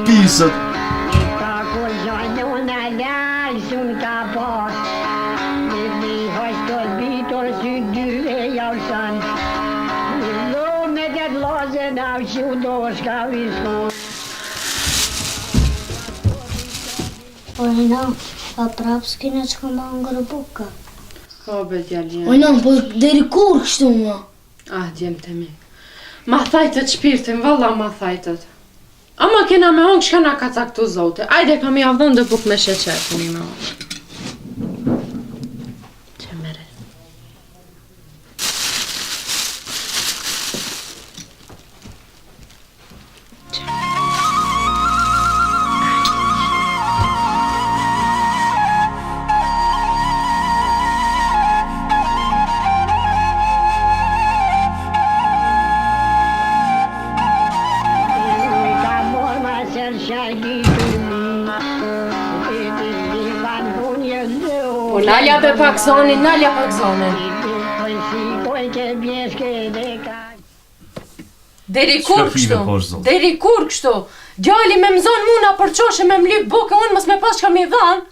Pisët! Ojna, pa prap s'kina që ka ma ngërë buka. O, be djallin. Ojna, po deri kur kështu ma? Ah, djemë të mi. Ma thajtët shpirtin, valla ma thajtët. Ama kena me onë shka na ka caktu zote. Ajde kam i avdhon dhe buk me sheqer, këmi me onë. Që mere. Po nalja pe pak zonin, nalja pak zonin. Deri kur kështu? Deri kur kështu? Djali me mzon muna për qoshe me mlyp buke, unë mos me pas që kam i dhan.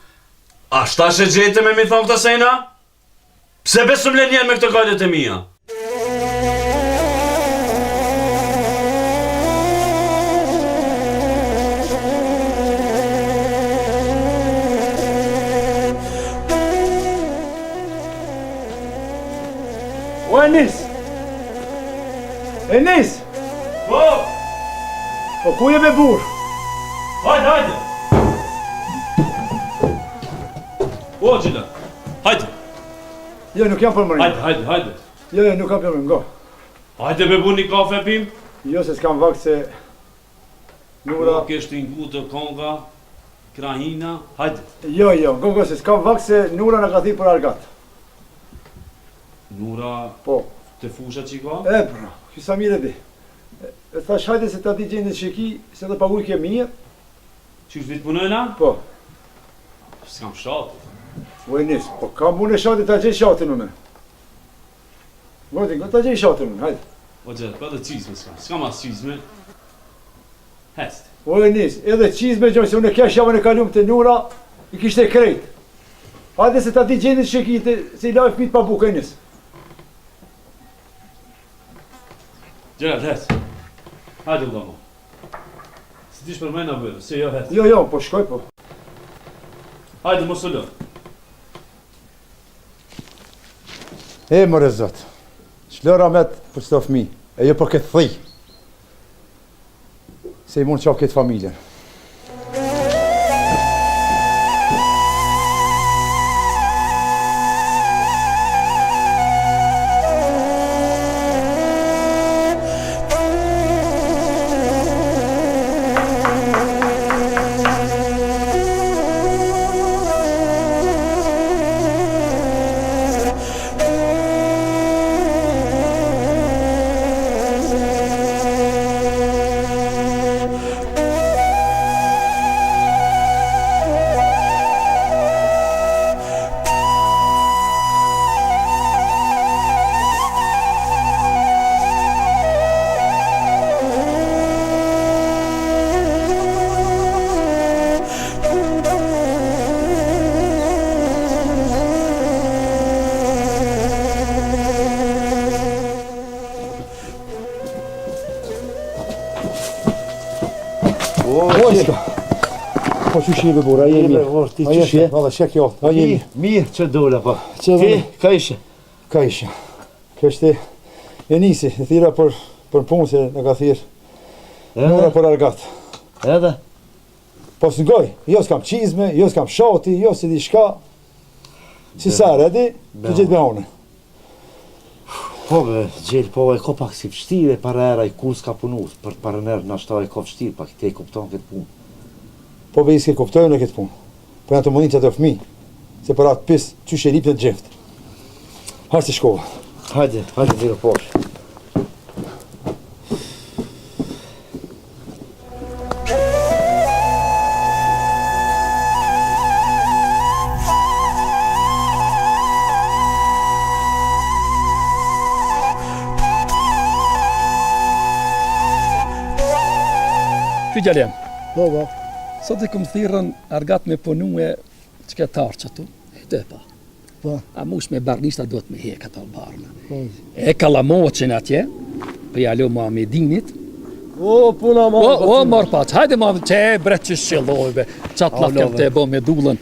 A shta që gjete me mi thonë këta sejna? Pse besu mlen njerë me këtë gajdet e mija? O Enis! Enis! Po! Po ku je me burë? Hajde, hajde! O, Gjila! Hajde! Jo, nuk jam për mërinë. Hajde, hajde, hajde! Jo, nuk kam për mërinë, ngo. Hajde me bu një kafe pim? Jo, se s'kam vakt se... Nura... Nuk eshte ngutë, konga, krahina, hajde! Jo, ngo, se s'kam vakt se Nura në ka thi për argat. Nura... Po. Të fusha që i ka? Bro, kësa mire di. E thash hajde se ta di gjendit që ki, se dhe paguj ke mirë. Që është vitë punojna? Po. S'kam shatë. O Enis, po kam unë e shati ta gjej shatin më me. Goti, ta gjej shatin më, hajde. O gjerë, pa dhe qizme s'kam as qizme. Hest. O Enis, edhe qizme gjoj, se unë e kesh javën e kalum të Nura, i kishte krejt. Hajde se ta di gjendit që ki, se i lajf mit pa bukë, Enis. Gjerë, hest. Hajde u damo. Si tish për mejna bërë, se jo hest. Jo, po shkoj po. Hajde, mos u lë. E, more zot, shlëra met për s'to fmi, e jo për këtë thij, se i mund qa këtë familjen. Po që shqipe bura, jemi mirë. Ti që shqipe? Valla, shek jo. Mirë që dole, po. Ti, ka ishe? Ka ishe. Kështë e nisi, e thira për punë se në ka thirë. Nura për argat. Edhe? Po së ngoj, jo s'kam qizme, jo s'kam shati, jo si di shka. Si sarë, edi, të gjithë me one. Po be, gjel, po e ko pak si vështirë e para era I kur s'ka punu, për para nërë në ashtar e ko vështirë, pak te I kupton këtë punë. Po be I s'ke kuptojnë në këtë punë. Po janë të mënin që të fëmi. Se për atë pis, qysh e lip në gjeft. Harë si shkova. Hajde, viro poshë. Ty Gjalem, Po. sot I këmë thirën argat me punu e që ke tarë që tu, e pa. Po. A mush me barnista do të me hek ato barna. Po. E kalamoqen atje, për jalo Muhamedinit. O, puna ma. O, marë paç, hajde ma që e bret që shqillojve, qatë la kem të e bo me dullën.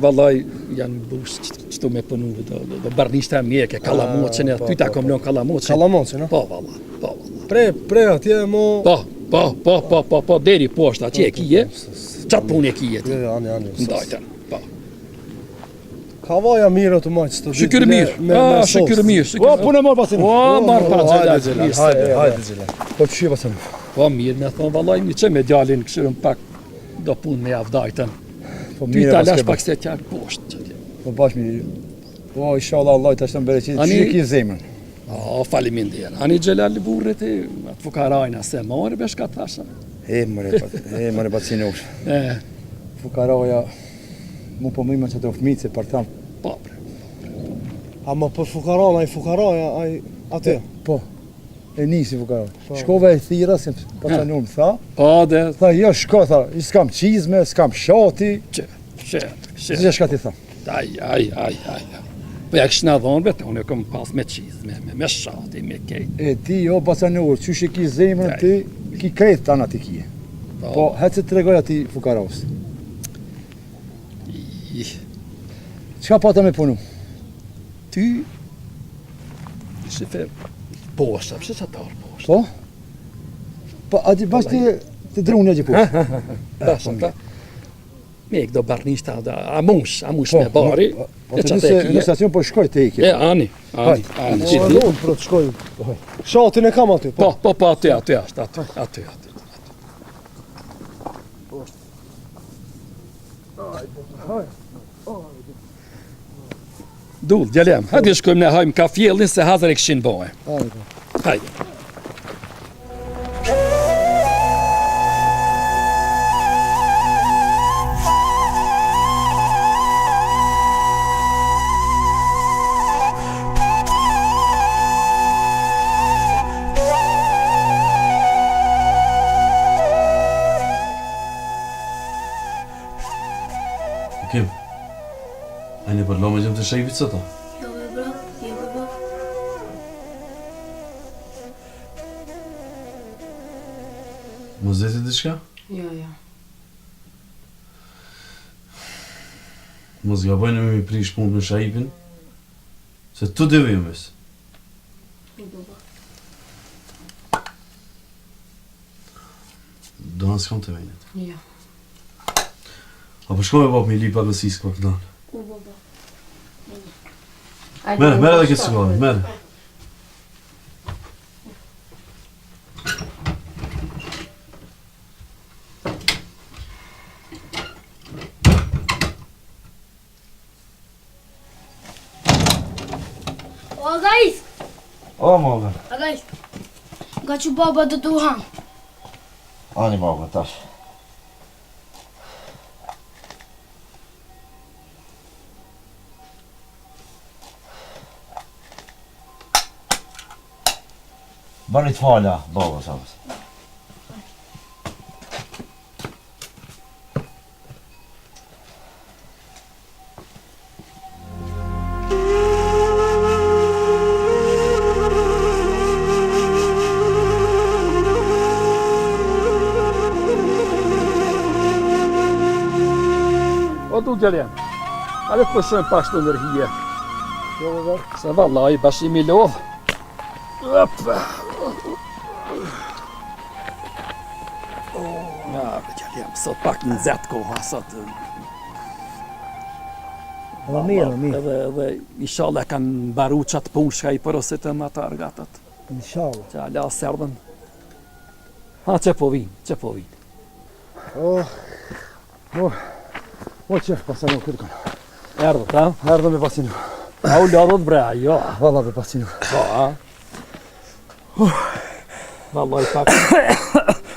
Vallaj, janë bush që tu me punu, do barnista me hek e kalamoqen e, ty ta kom lon kalamoqen. Kalamoqen, no? Po, valla, po, valla. Pre atje mo. Po, deri poshtë, atje e kije, qatë pun e kije ti. Ani. Ndajten, po. Kavaja mirë të majtë së të Shykër mirë, shykër mirë. O, punë e morë pasin. O, marë pa Hajde, Gjela. Po të shqy pasin. Po mirë, me thonë, vallaj, një që me djalin këshirën pak do punë me javdajten. Po Ty mirë ta pas lash ke pak se tjarë poshtë që tje. Po bash mirë. Po, inshallah Allah të ashtë të mbereqit. Ani- Që ki zemrën. O, faliminderit. Ani Gjelal burrit e atë fukarajna se marë besh ka thasha. Mëre pacinush. Fukaraja, mu po mëjma që të fëmijë se për tamë. Po, bre. Ama për fukarana, ai fukaraja, ai atë. Po, e nisi fukaraja. Shkova e thira, se pacanur më tha. Po, dhe, Tha, jo shko, tha, i s'kam qizme, s'kam shati. që. Që shka ti tha? Aj. Po ja kështë në dhonë, bete, unë e kom pas me qizme, me shati, me kejt. E ti, jo pacanur, që shi ki zemrën ti, ki krejt tana ti kije. Po, hecë të regoj ati fukaravës. Qka pata me punu? Ty, shife, poshtë, pëse që tarë poshtë? Po? Po, ati bash të drunë e gjipur. Bashën ta. Me këdo barnishta, a mush me bari. Po të në stacion po shkoj të eke. Ani. Po, për të shkoj. Shatin e kam aty. Po, aty ashtë, aty. Dull, Gjalem, hajde shkojmë ne hajmë ka fjellin se hazër e këshin boje. Hajde. Kim, ajnë për lo me gjem të shajvit së ta? Jo be bro. Më zeti diçka? Jo. Më zgabojnë me mi prish punë me shajipin, se tu dhe vim ves. Do nësë kam të vejnet. Jo. Apo shko me bap me li pak nësis këpa këtan. Ajde, Mere edhe këtë sigare, mere. O, guys! O, moga. Guys! Nga që baba do të uhan. Ani moga, tash. Bani të falja, baba, sabës. O du Gjalem, a le të pësojmë pak shtë nërhije. Se vallaj, bashimi lodh. Ja, Gjalem, sot pak në zetë koha, sot. mirë. Edhe inshallah kanë mbaru qatë punë shka i përësit e më ata argatat. Inshallah. Që ala serdhen. Ha, që po vinë. O qef, pasinu këtë kanë. Erdhët, ha? Erdhë me pasinu. A u lodhët bre, jo. Valla me pasinu. Po, ha? Vallaj,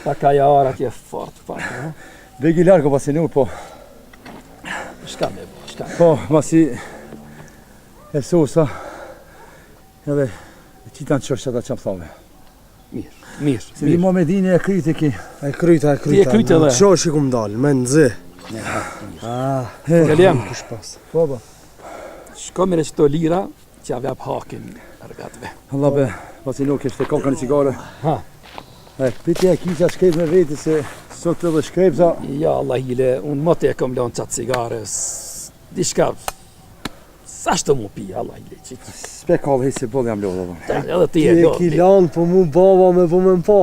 pak aja arat je fort, pak, ha? Begi largo pasinu, po. Shka me bo, shka. Po, masi e sosa edhe qitan qështë ata që më thove. Mirë. Se një Muhamedini e kryti ki. E kryta. Ti e kryt edhe. Qo që kum dalë, me nëzë. Kaljem, Kush pas. Po, po. shko mire qëto lira që avjap hakin argatve. Allah be, pasinu kështë e kokën e cigare. Ha. E, pitja e kisha shkrejt me veti se sot edhe shkrejpsa. Ja, Allah hile, unë më të e kom lanë qatë cigares, dishka, sa shtë mu pi, Allah hile, qitë. Spe kallë hejtë se bolë jam lodhë. Edhe ti Ti e e ki lanë, po mu baba me po me mpa.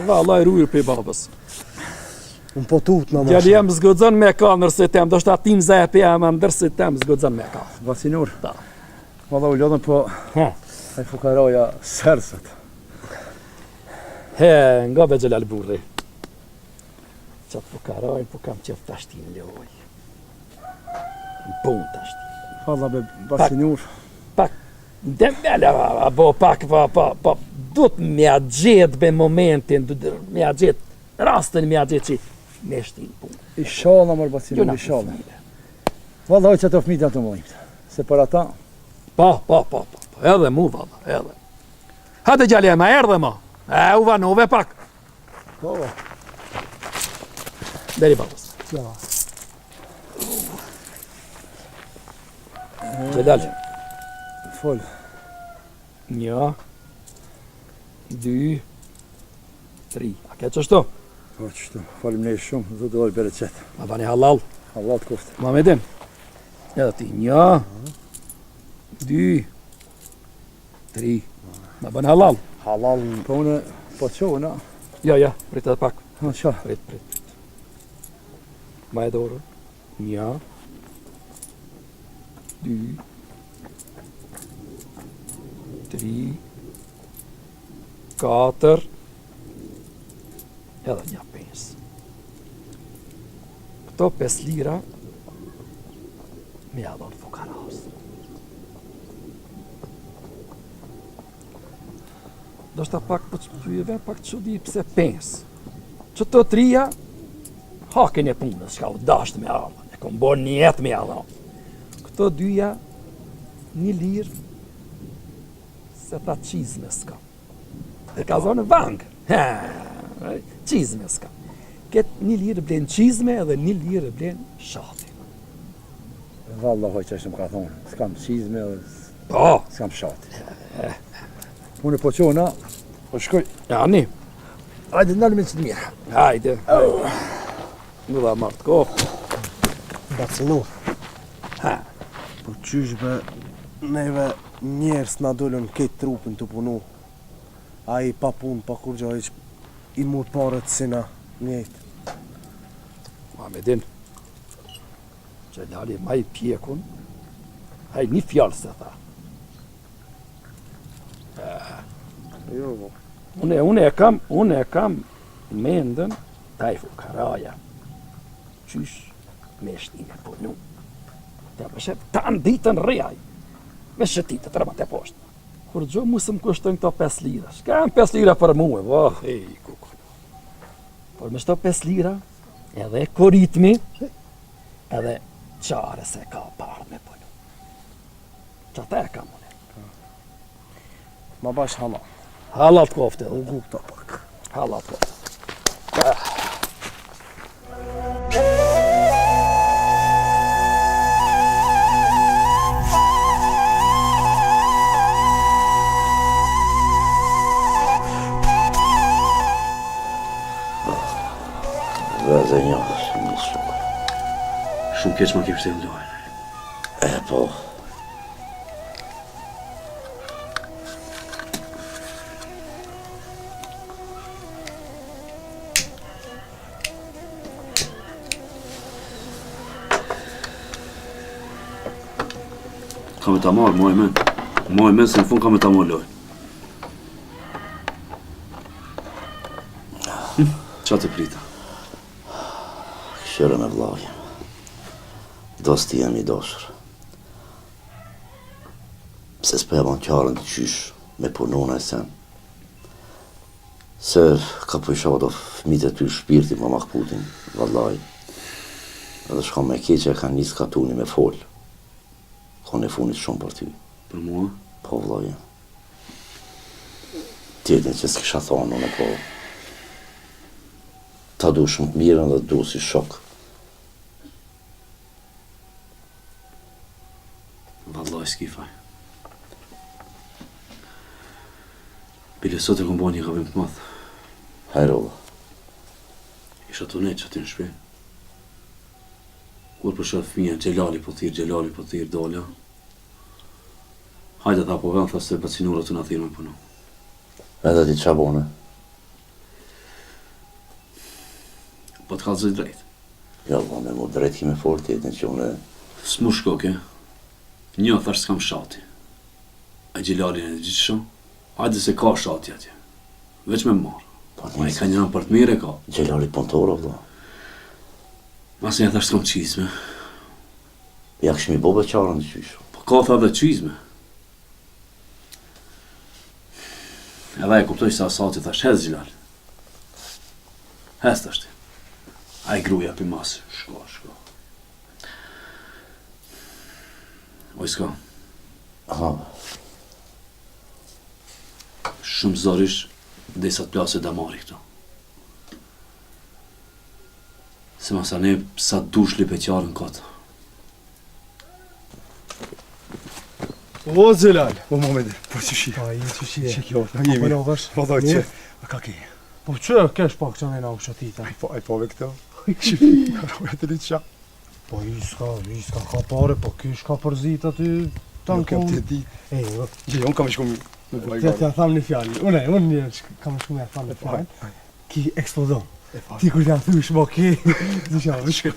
Valla e rujrë për babës. Unë po tut në Djali jem zgodzën me ka nërse tem, do shta tim zepi e më ndërse tem zgodzën me ka. Vasinur. Da. Valla u lodhën po Ha. e fukaraja sërsët. He, nga be gjelal burri. Qatë po karajnë, po kam qef tashtin loj. Në pun tashtin. Valla be vasinur. Demele, a bo pak, pa, duhet me a gjetë be momentin, me a gjetë rastin, me a gjetë që me shtin pun. Ishallah mërë vasinur, ishallah. Valla oj që të fmit janë të mëllimt. Se për ata, Pa, edhe mu valla, edhe. Hajde gjali e ma erdhe ma, u vanove pak. po, Deri babës. Ja. Gjelal. fol. 1, 2, 3. A ke qështu? Po qështu, falim ne shumë, zë dojë bere qëtë. Ma bani halal. Allah të koftë. Muhammedin. Edhe ti. 1, 2, 3. Ma bani halal. Halal. Po une, po qohë, na. Ja, prit edhe pak. Ha, qa. Prit. Ma e dorë. 1, 2, 3, 4, edhe një 5. Këto 5 lira me adhon fukaras. Do shta pak për që pyjeve, pak që di pse 5. Që të 3 hakin e punës, shka u dasht me adhon, e kom bon një jetë me adhon. Këto 2 1 lirë, se ta qizme s'ka. E ka zonë vangë. Qizme s'ka. Ketë 1 lirë blen qizme edhe 1 lirë blen shati. Valla hoj që është më ka thonë, s'kam qizme dhe Po, s'kam shati. Une po qohë, na. Po shkoj. Jani, Ajde, nalë me që të mirë. hajde. Në dha martë kohë. Vacinur. Ha, Po qysh be neve njerës na dollën këtë trupin të punu. A i pa pun, pa kur gjo i mut parët si na njejtë. Muhammedin, Gjelali ma i pjekun, haj një fjallë se tha. Jo, bo. Unë e kam mendën ta i fukaraja. Qysh me shtin e punu. Ta me shet tanë ditën rejaj. Me shetitë të rëmat e poshtë. Kur gjo mu së më kushtën këto 5 lira. Shka janë 5 lira për muë, vah, kukon. Por me shto 5 lira, edhe koritmi, edhe qare se ka parë me punu. Qa ta e kam unë. Ma bash halal. Halal të kofte, U gupta pak. halal të kofte. Dhe një shumë një shumë. Shumë keq ma ke pështetë lojnë. E po, Ka me ta marrë, moj men. Moj men se në fund ka me ta marrë lojë. Qa të prita? Këshire me vlaje. Dosti jam I doshër. Pse s'po jam qarën të qysh me punona e sen. Se ka po isha do fëmijët e ty shpirti më makputin, vallaj. Edhe shka me keqe e ka njës katuni me fol. Ka në funit shumë për ty. Për mua? Po vllaje. Tjetën që s'kisha thonë unë po. Ta du shumë të mirën dhe du si shok. Vallaj s'kifaj. Bile sot e kom bo një gabim të madh. Hajrova. Isha të neqë aty në shpi. Kur për shëtë fëmija, Gjelali po thirë, dolla. Hajde tha po vend, tha se bacinurët të nga thirë me punu. Edhe ti qa bone? Po të kalëzoj drejt. Ja, me mu drejt kime fort jetën që une... S'mu shkoke. Një thash s'kam shati. A Gjelalin e gjithë shumë, hajde se ka shati atje. Veç me marë. Ma I ka njëra për të mire ka. Gjelali pontora, vlla. Mas një thash s'kam qizme. Ja këshmi bo beqarën të qysh. Po ka tha dhe qizme. Edhe e kuptoj se asati thash, hez Gjelal. Hez thash ti. A I gruja për masë, shko. Oj s'ka. Aha. Shumë zorish dhe sa të plase damari këto. Se masa ne sa dush li peqarën këtë. O, Zelal. O, Mohamedi. Po që shi. Pa, I që shi e. Që kjo, në jemi. Po në vësh. Po doj që. A ka ki? Po që kesh pak që nëjna u shatita? Ai pove këto. Që rojë të litë qa. Po I s'ka ka pare, po kish ka përzit aty tanë Nuk kem kom. të di. E, Gjë, unë kam shku me bëj Të gare. tham një fjallë, unë një kam shku me tham një fjallë. Ki eksplodon. E fa. Ti kur t'ja thysh, mo ki. Ti qa, vëshkët.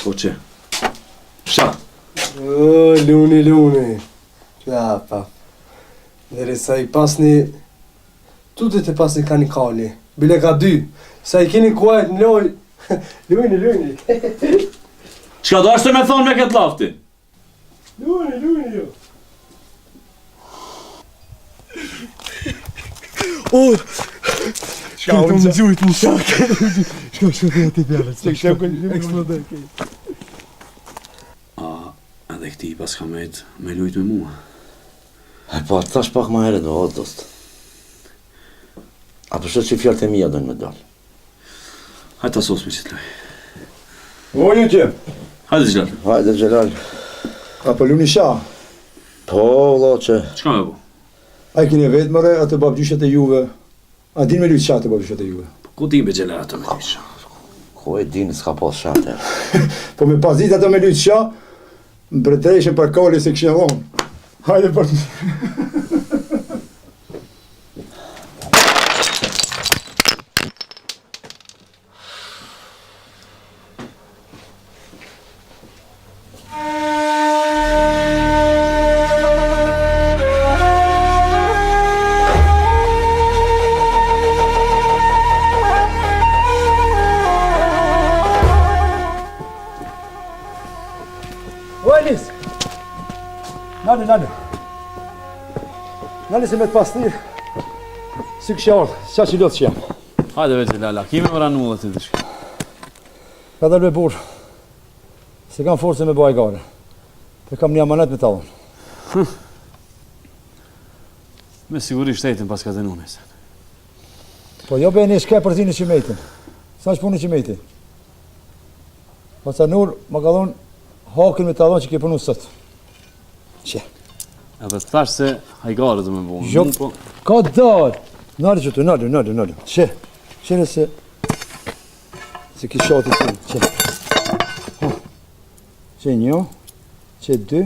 Po që? Sha! O, luni. Ja, pa. Dere sa I pasni... Tutet e pasni ka një kali. Bile ka 2. Sa I keni kuajt në loj... Luni. Qka do ashtë me thonë me këtë lafti? Luni, jo. O! Shka unë më gjujt në shak. Shka të ti pjallët. Eksplodoj. Edhe këti pas ka me lujt me mua. E po, të thash pak ma heret me hodë dost. A përshët që fjallët e mija dojnë me dalë. Hajde ta sos me që të loj. O, një që. Hajde Gjelal. Hajde, Gjelal. A për luni sha. Po, vlla që... Qka me bu? A I kini vetë mëre atë babgjyshet e juve. A din me lujtë qa të babgjyshet e juve. Ku ti be Gjelal ato me lisha? Ko e dini s'ka pas shate. Po me pas dit ato me lujtë qa, më pretejshën për kali se këshin dhonë. Hajde për... O, Elis! Nane. Nane se me të pas tirë. Si kësha orë, qa që lotë që jam. Hajde ve Gjelal, kime më ranu dhe të të shkë. Ka dalë me burë. Se kam forë se me bëj gare. Te kam një amanet me talon. Me siguri shtetin pas ka denu nëse. Po jo be një shke për zini që mejtin. Sa që punë që mejti? Po sa nur, më ka dhonë hakin me talon që ke punu sot. Që? Edhe të thash se hajgare dhe me bu. Jo, ka dalë. Nari që tu, nari. Që? Që nëse... Se ki shati të që? Që 1, që 2,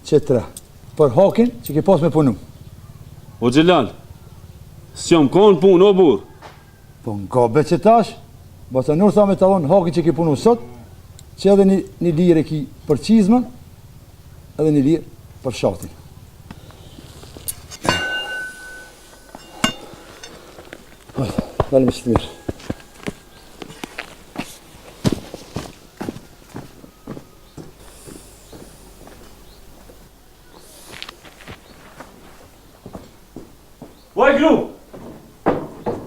që 3. Për hakin që ke pas me punu. O Gjelal, s'jam konë punë, o burë. Po nga be që tash, basa nur tha me talon hakin që ke punu sot, që edhe një lirë e ki për qizmën, edhe një lirë për shatin. Dalë me që të mirë. Vajgru!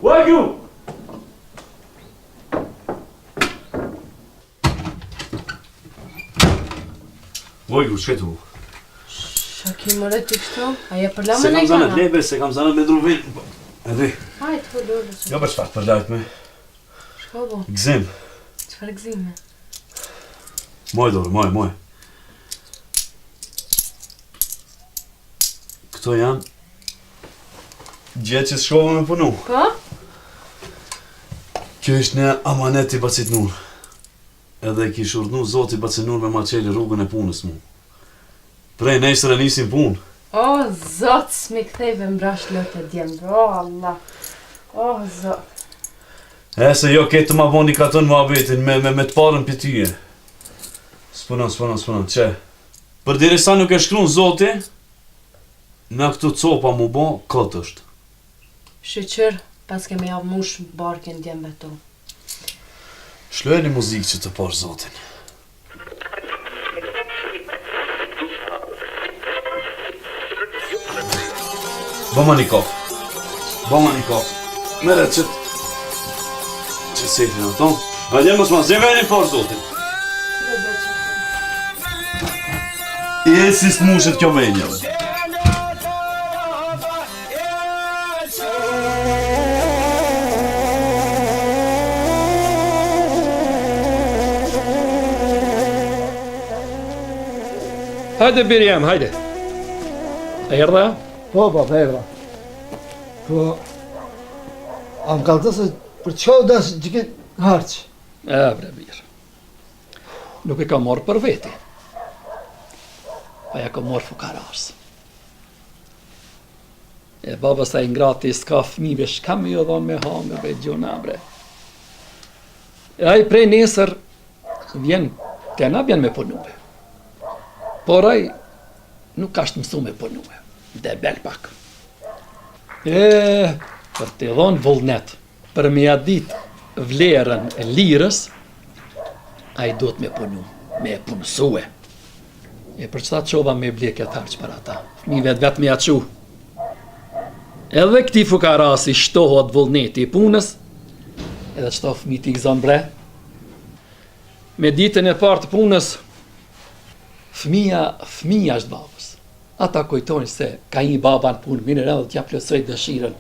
Vajgru! Vajgru, që tu? Shaki më rëti kështu? Aja për Se lamën kam e zanët kana? lebe, se kam zanët me druvin. Edhe, Hajtë, po lorë. jo për çfarë për lajt me. Shko bo, Gzim. qëfar gzime? Moj dorë, moj. Këto janë gjë që shkova me punu. Po? Kjo ishtë një amanet i Bacit Nur. Edhe kish urdhnu Zoti Bacit Nur me ma qeli rrugën e punës mu. Prej nesër e nisim punë. O, Zot, s'mi kthejve mbrash lotë e djemë. O, Allah. O, Zot. E se jo ketë të ma boni katon më abetin me të parën për tyje. S'punon, që? Për diri sa nuk e shkruan Zoti, na këtu copa mu bo, këtë është. Shqyqër, pas kemi javë mush barkin djembe tu. Shloj një muzikë që të parë Zotin. Bëma një kofë. Mere që sejtë në ato. A djemë mësë ma zeve e një parë Zotin. E si s'mushet kjo menja. Hajde Birjam, hajde. E erdha? Po, erdha. Po, am kaltë se për që dash që këtë harqë? E, bre, birë. Nuk e ka morë për veti. Pa ja ka morë fukaras. E baba sa i ngrati s'ka fmive, shka me jo dhonë me hame, bre, gjona, bre. E aj prej nesër vjen, tena vjen me punume. Por aj nuk ka shtë mësu me punume. Debel pak. E, për të dhonë vullnet, për me adit vlerën e lirës, a i do të me punu, me punësue. E për qëta qova me bleke të harqë për ata, fëmive vetë me aqu. Edhe këti fukarasi shtohot vullneti i punës, edhe qëta fëmi t'i gëzon bre. Me ditën e partë punës, fëmija është babës. Ata kujtojnë se ka një baba në punë, minë edhe t'ja plësoj dëshiren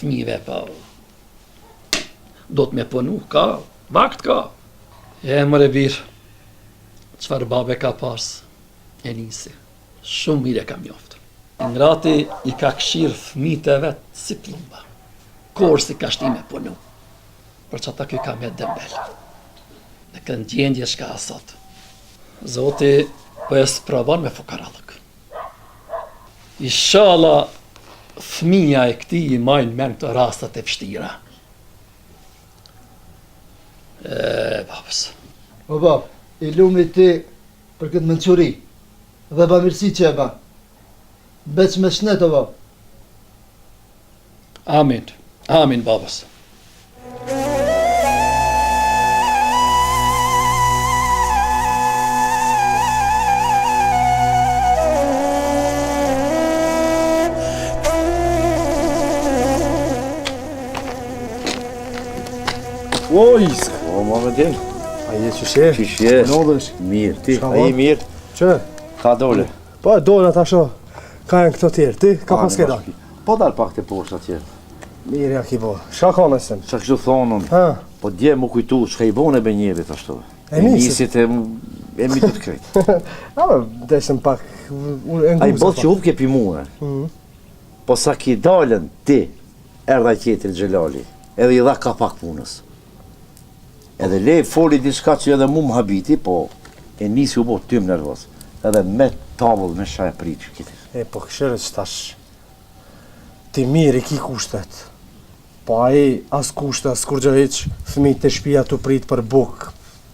fëmive, pa do të me punu, ka, vakt ka. E mëre birë, qëfar babe ka pas, e nisi, shumë mire ka mjoftë. Ngrati i ka këshirë fëmite vetë si plumba, korë si ka shti me punu, për që ata kjo ka me dëmbel. Dhe kënë gjendje shka asot. Zoti po e spravon me fukarallëk. Inshallah, fëmija e këti i majnë men të rastat e vështira. Babës. O bab, i lumri ti për këtë mençuri dhe bamirësi që e ba. Beq me shnet o bab. Amin, amin babës. O, isk. O, Muhammedin, A je që she? qishje? Nodhësh. Mirë, ti, Shka a i ba? mirë? Që? Ka dole? Po, dole ta sho. Ka janë këto tjerë, ti? Ka pas ke dalë. Po dal pak të poshtë atje. Mirë ja ki bo. Shka ka nësën? Qa kështu thonën, Ha? po dje mu kujtu, shka i bone be njerit ashtu. E nisi. Nisit e mi të të krejt. A, desëm pak, unë e A i nguza bot që hupke pi muë. Po sa ki dalën ti, erdha tjetër Gjelali, edhe i dha ka pak punës. Edhe le foli diçka që edhe mu më habiti, po e nisi u bo tym nervos. Edhe me tavull, me shaj prit që kitis. E, po këshërë që tash, ti mirë i ki kushtet. Po a i as kushtet, as kur gjë heq, fëmijët të shpia të prit për buk,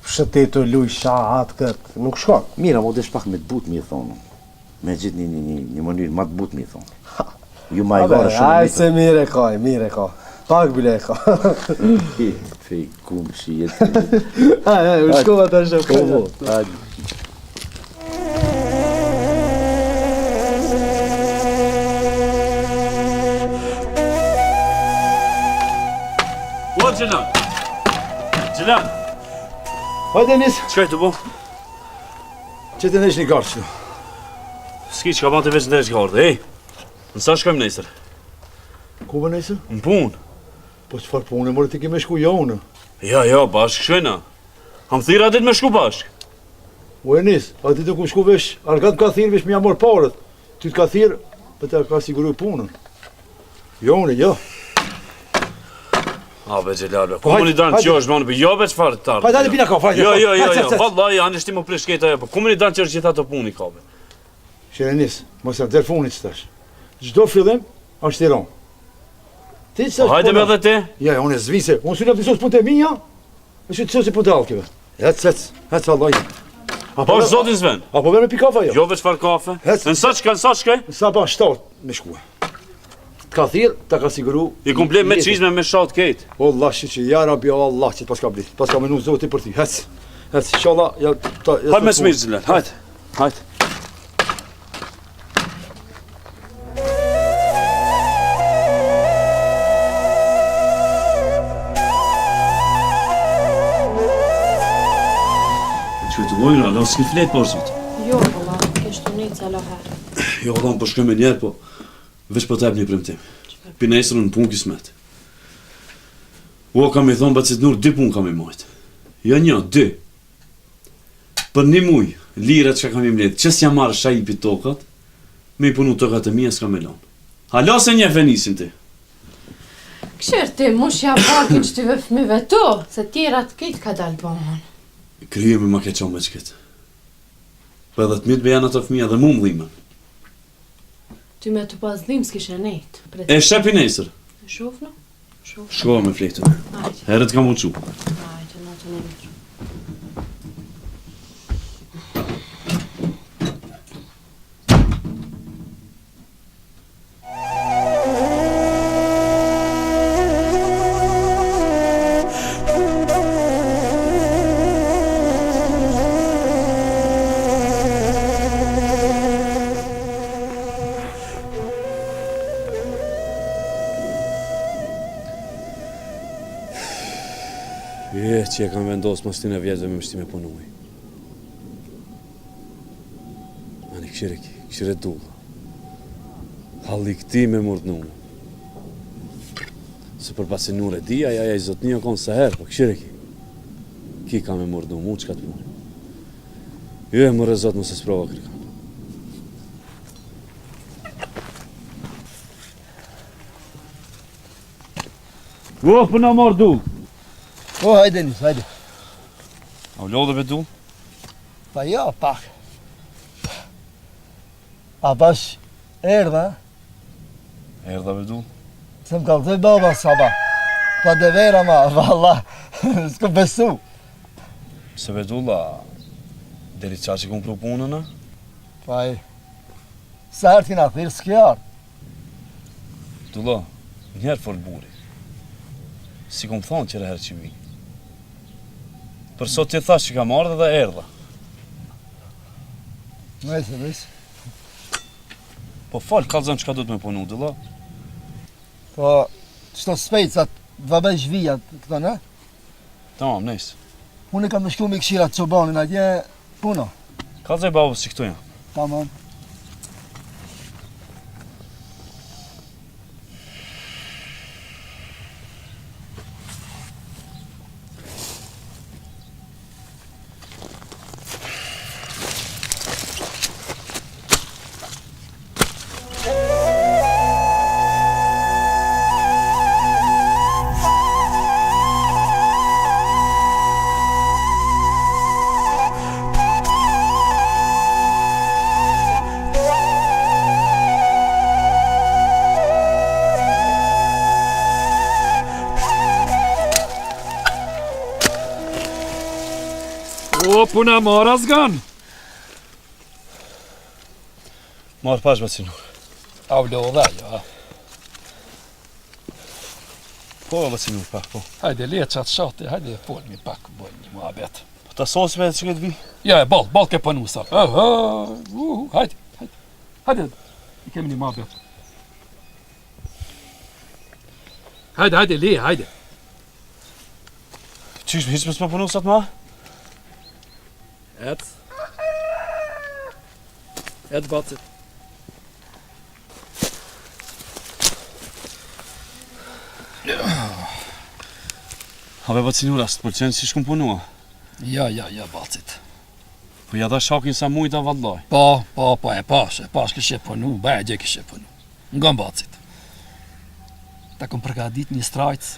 shëtetu, luj, shahat, këtë, nuk shkon. Mira, mo desh pak me të but mi thonë. Me gjithë një mënyrë ma të but mi thonë. Ju ma i varë shumë Aj se mire ka. Pak bile ka. Fej, kumë që jetë. Aj, u shkova të shëfë. Hajde. O, Gjelan! Gjelan! Hajde Denis, Qëka i të bo? që të nesh një garë që. Ski që ka ban të veç në dresh gardë, ej! Nësa shkojmë nesër? Ku më nesër? Në punë? Po çfarë punë, more ti ke me shku jo unë. Ja, bashkë shkojna. Ham thira dit me shku bashkë. O Enis, a ti të ku shku vesh, argat ka thirë vesh me jamor parët. Ty të ka thirë, për të ka siguru punën. Jo unë, jo. A be Gjelalve, komunidan që është manë për jo be qëfarë të tarë. Hajde pina ka, fajde. Jo, vallaj, anë ishti më pleshketa e, për komunidan që është gjitha të puni ka be. Shere Enis, mos e telefonit që tash. Gjdo fillim, është tiron. Ti që Hajde me dhe ti. Ja, unë e zvise, unë së në të sosë punë të minja, e që të sosë punë të alkive. Hec, vallaj. Po është zotin Sven. Apo verë me pi kafe jo? Jo veç farë kafe. Nësa shkaj? Sa pa 7 me shkua. Ka thirë, ta ka siguru. I kumple me qizme me shatë kejt. O Allah që ja rabi, o Allah që pas ka blit. Pas ka menu zoti për ty. Hec, inshallah. Hajde me smirë Zilal, hajde. Që të gojnë, Allah s'ki fletë por zot. Jo, valla, kështu një cala herë. Jo, Allah më përshkoj me njerë, po veç po t'ep një premtim. Pina esrën në punë kismet. Kam i thonë bacit nur 2 punë kam i majtë. Jo 1, 2. Për 1 muj, lira që kam i mletë, që s'ja marrë shaj i pitokat, me i punu tokat e mija s'ka me lonë. Halo se një fenisin ti. Këshirë ti, mush ja bakin që ty ve fëmive tu, se tjerat këtë ka dalë bëmën. Kryje me ma keqon me qëket. Po edhe të mitë be janë ato fëmija dhe mu më dhimën. Ty me të pas dhim s'kishe nejtë. E shepi nesër. Shof no? Shkova me fletën. Herët kam uqu. Ajde, në të nejtë. Që e kam vendosë mas t'ine vjetëve me mështi me punuj. Ani këshire dulla. Halli këti me murdnu. Se për pasi nur e di, aja i zotni o konë sa herë, po këshire ki. Ki ka me murdnu, mu që ka të punë. Jo e mërë zot mëse sprova kërkan. Për në marrë dullë. O, hajde Denis, hajde. A u lodhe be dullë? Pa jo, pak. A bash erdha, Erdha be dullë. se më kalëzoj baba saba. Pa de vera ma, valla, s'ko besu. Se be dullë, deri qa që kumë pru punën, a? Pa i, sa herë t'kina thirë s'kjarë. Dullë, njerë fol buri. Si kumë thonë qëre herë që vi. Për sot t'i thash që kam ardhe dhe erdha. Nëjse. Po falë, kalëzën që ka du të me punu, dullë. Po, qëto spejcat, dvabe zhvijat, këto në? Tamam, nejsë. Unë kam me shku me këshirat qobanin, atje puno. Kalëzaj babës që këtu janë. Tamam. O, puna mora zgan. Marë pash, Vacinur. Avlo dhe, ja. Po, Vacinur, pak, po. Hajde, le qatë shate, hajde, folmi pak, bojnë një muhabet. Po ta sosve që këtë vi? Ja, ball ke punu sa. Hajde. Hajde, i kemi një muhabet. Hajde, le, hajde. Qysh, hiç më s'ma punu sot ma? Et bacit. Habe Vacinur, as të pëlqen si shkum punua. Ja, bacit. Po ja dha shakin sa mujta vallaj. Po, e pash kishe punu, bëgje kishe punu. Nga bacit. Ta kom përgadit një strajc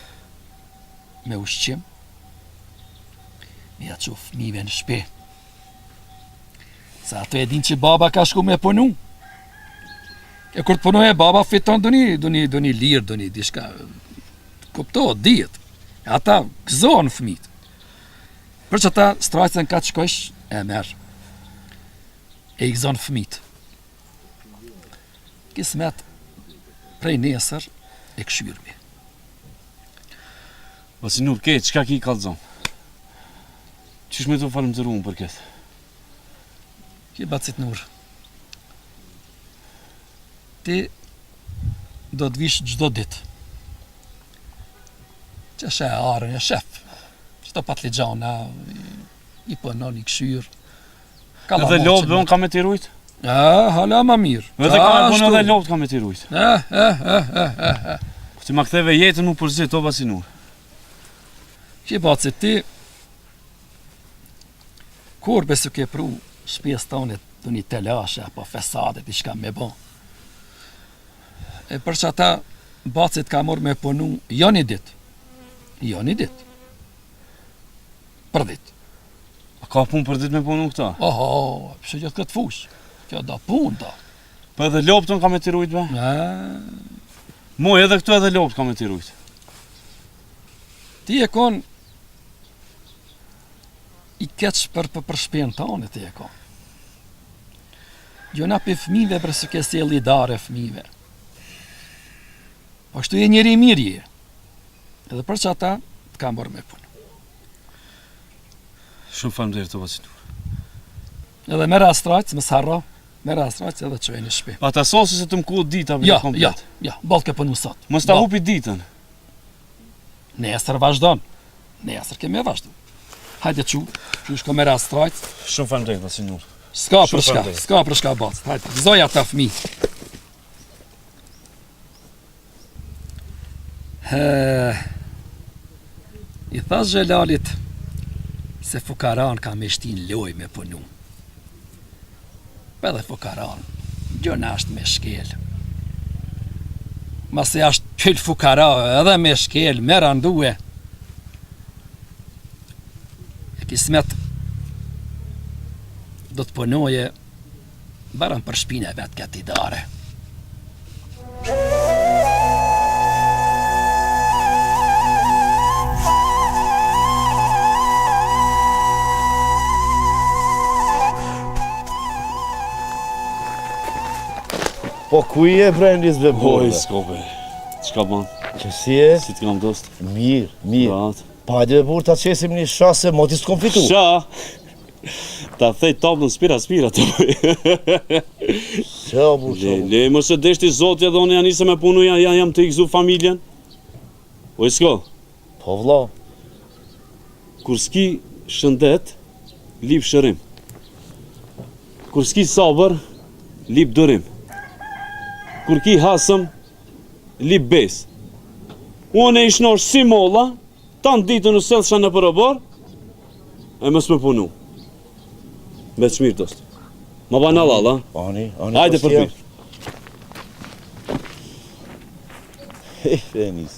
me ushqim, me ja qof fëmijëve në shpe. Sa ato e din që baba ka shku me punu. E kur të punoj e baba fiton doni lirë, doni dishka. Kuptohet, dihet. Ata gëzohen fëmijët. Për që ata strajcën ka të shkojsh, e merë. E i gëzohen fëmijët. Kismet prej nesër e këshyrmi. Vacinur, çka ki kallzon? Qysh me të falëndëru unë për këtë? Ki bacit nur. Ti do të vish gjdo dit. Që shë e arën, e shef. Qëto patligjana, i pënon, i këshyr. Edhe lopë dhe unë ka me t'i rujt? Hala ma mirë. Edhe ka me punë edhe lopë ka me t'i rujt. Ti ma ktheve jetën mu përzit, o Vacinur. Ki bacit ti, kur besu ke pru shpjes tonet të një telashe apo fesadet i shka me bo. E për që ata bacit ka mor me punu jo një dit. Për dit. A ka punë për dit me punu këta? Oho, pëse gjithë këtë fush. Kjo da pun da. Po edhe lopë të në ka me t'i rujt be? Moj, edhe këtu edhe lopë ka me t'i rujt. Ti e kon i keq për shpen tonë ti e kon. Gjona për fëmive për së kesi e lidare fëmive. Po shtu e njeri mirje. Edhe për që ata të kam bërë me punë. Shumë faleminderit, o Vacinur. Edhe me rastrajc, më sarro, me rastrajc edhe që e një shpe. Pa ta sosi se të mku dita me komplet. Ja, bol ke punu sot. Mos ta hupi ditën. Nesër vazhdon. Nesër kemi e vazhdu. Hajde që shko me rastrajc. Shumë faleminderit, Vacinur. Ska për shka bacit. Hajde, gëzoja ta fmi. I thash Gjelalit se fukaran ka me shtin loj me punu. Për edhe fukaran, gjona është me shkel. Mase ashtë kyll fukara edhe me shkel, me randue. E kismet do të punoje barën për shpine vetë këtë i dare. Po ku i e brendis be Oj, borë? skope. Qka ban? Që si e? Si t'kam dost? Mirë. Rahat. Pa hajde be borë ta qesim një shase, moti s'kom fitu. Sha! Ta thej tablën spira të bëj. Qa bu, Le, mëse deshti zotja dhe unë janë isë me punu, jam të i gëzu familjen. O, isko, Po vlla. kur s'ki shëndet, lip shërim. Kur s'ki sabër, lip dërim. Kur ki hasëm, lip bes. Unë e ishnor si molla, tanë ditën në selësha në përëbar, e mësë me punu. Me të shmirë dost. Ma banal alla. Ani. Hajde për pasja. pirë. Fenis.